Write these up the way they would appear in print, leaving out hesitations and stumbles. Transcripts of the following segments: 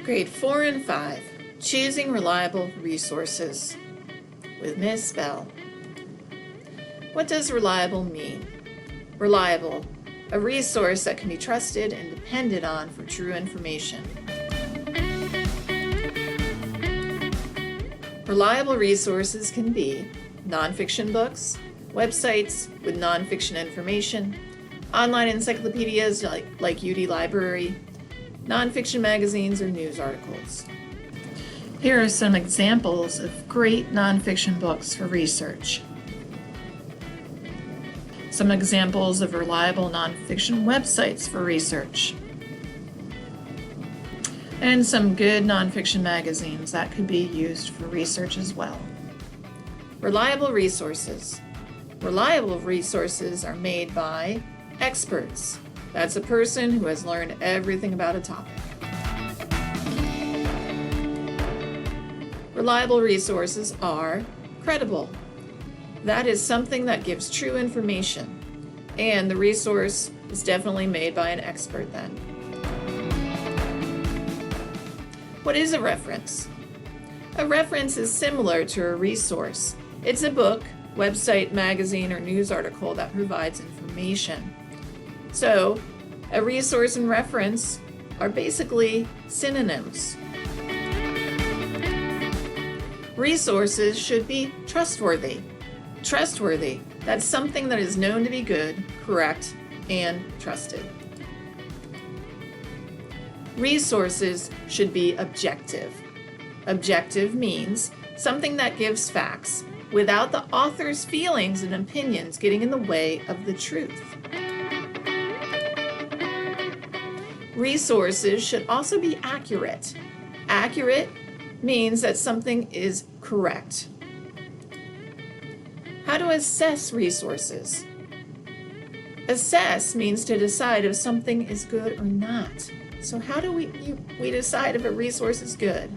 Grade 4 and 5, Choosing Reliable Resources with Ms. Bell. What does reliable mean? Reliable, a resource that can be trusted and depended on for true information. Reliable resources can be nonfiction books, websites with nonfiction information, online encyclopedias like UD Library, nonfiction magazines or news articles. Here are some examples of great nonfiction books for research. Some examples of reliable nonfiction websites for research. And some good nonfiction magazines that could be used for research as well. Reliable resources. Reliable resources are made by experts. That's a person who has learned everything about a topic. Reliable resources are credible. That is something that gives true information, and the resource is definitely made by an expert then. What is a reference? A reference is similar to a resource. It's a book, website, magazine, or news article that provides information. So, a resource and reference are basically synonyms. Resources should be trustworthy. Trustworthy, that's something that is known to be good, correct, and trusted. Resources should be objective. Objective means something that gives facts without the author's feelings and opinions getting in the way of the truth. Resources should also be accurate. Accurate means that something is correct. How to assess resources? Assess means to decide if something is good or not. So how do we decide if a resource is good?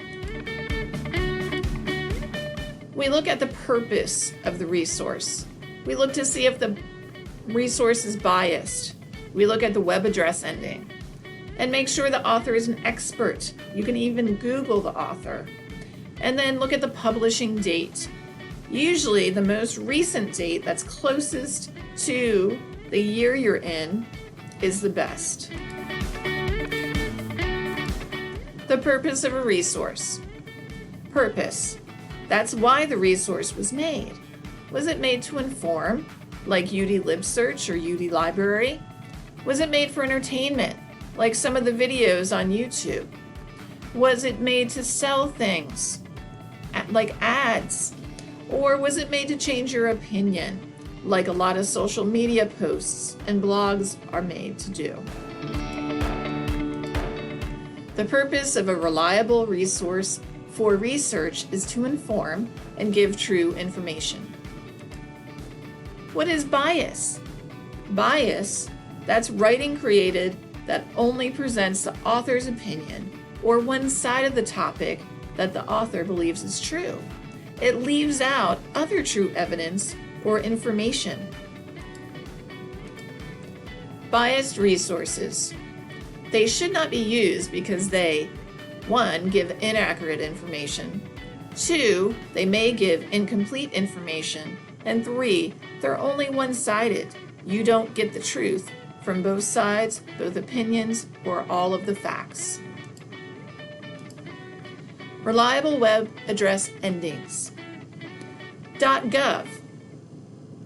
We look at the purpose of the resource. We look to see if the resource is biased. We look at the web address ending and make sure the author is an expert. You can even Google the author. And then look at the publishing date. Usually the most recent date that's closest to the year you're in is the best. The purpose of a resource. Purpose. That's why the resource was made. Was it made to inform, like UD LibSearch or UD Library? Was it made for entertainment, like some of the videos on YouTube? Was it made to sell things, like ads? Or was it made to change your opinion, like a lot of social media posts and blogs are made to do? The purpose of a reliable resource for research is to inform and give true information. What is bias? Bias, that's writing created that only presents the author's opinion or one side of the topic that the author believes is true. It leaves out other true evidence or information. Biased resources. They should not be used because they, 1, give inaccurate information, 2, they may give incomplete information, and 3, they're only one-sided. You don't get the truth from both sides, both opinions, or all of the facts. Reliable web address endings. .gov.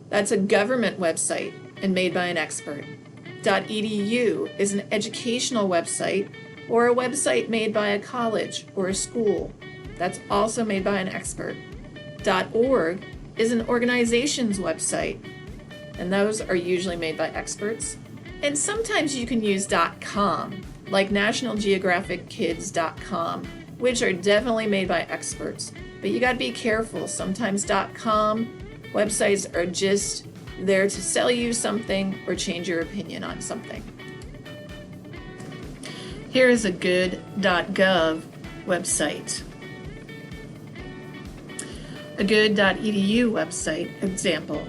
That's a government website and made by an expert. .edu is an educational website or a website made by a college or a school. That's also made by an expert. .org is an organization's website, and those are usually made by experts. And sometimes you can use .com, like nationalgeographickids.com, which are definitely made by experts. But you got to be careful. Sometimes .com websites are just there to sell you something or change your opinion on something. Here is a good .gov website. A good .edu website example.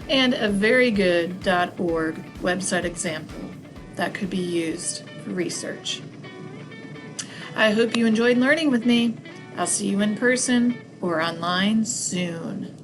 And a very good .org website example that could be used for research. I hope you enjoyed learning with me. I'll see you in person or online soon.